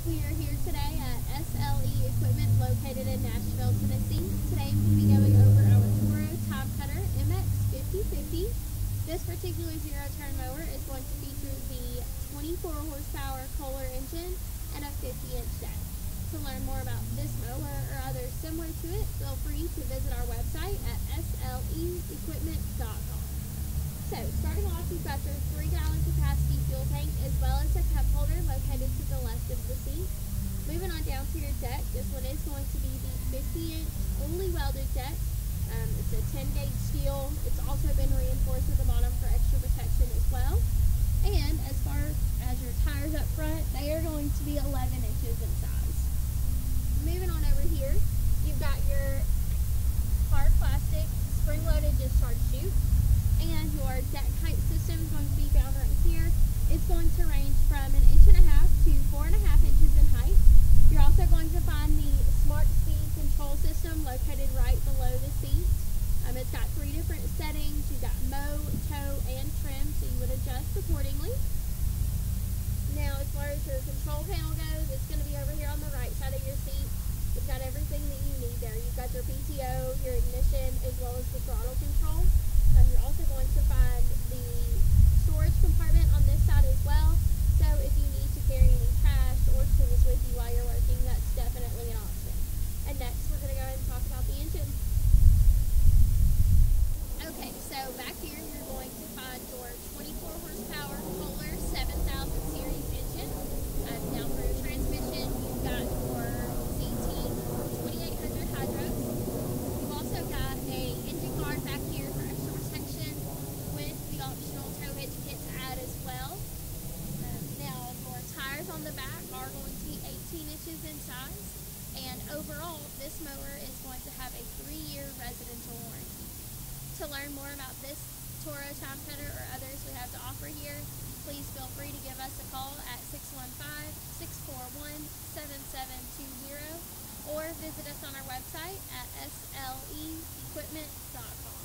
We are here today at SLE Equipment located in Nashville, Tennessee. Today I'm going to be going over our Toro TimeCutter MX5050. This particular zero-turn mower is going to feature the 24 horsepower Kohler engine and a 50-inch deck. To learn more about this mower or others similar to it, feel free to visit our website at sleequipment.com. So, starting off, you've got your 3-gallon capacity fuel tank as well as a cup holder located to the left of the seat. Moving on down to your deck, this one is going to be the 50-inch only welded deck. It's a 10-gauge steel. It's also been reinforced at the bottom for extra protection as well. And as far as your tires up front, they are going to be 11 inches in size. Moving on over here, you've got your hard plastic spring-loaded discharge chute. And your deck height system is going to be found right here. It's going to range from 1.5 inches to 4.5 inches in height. You're also going to find the smart speed control system located right below the seat. It's got 3 different settings. You've got mow, tow, and trim, so you would adjust accordingly. Now, as far as your control panel goes, it's going to be over here on the right side of your seat. It's got everything that you need there. You've got your PTO, your ignition, as well as the throttle control. You're also going to find the storage compartment on this side as well. So if you need to carry any trash or tools with you while you're working, that's definitely an option. And next, we're going to go ahead and talk about the engine. Okay, so back here, you're going to find your 24 horsepower Kohler 7000 series engine. Now for your transmission, you've got your CT 2800 hydros. You've also got a engine guard back here for extra protection with the optional tow hitch kit to add as well. Now your tires on the back are going to be 18 inches in size, and overall this mower is going to have a 3-year residential warranty. To learn more about this Toro TimeCutter or others we have to offer here, please feel free to give us a call at 615-641-7720 or visit us on our website at sleequipment.com.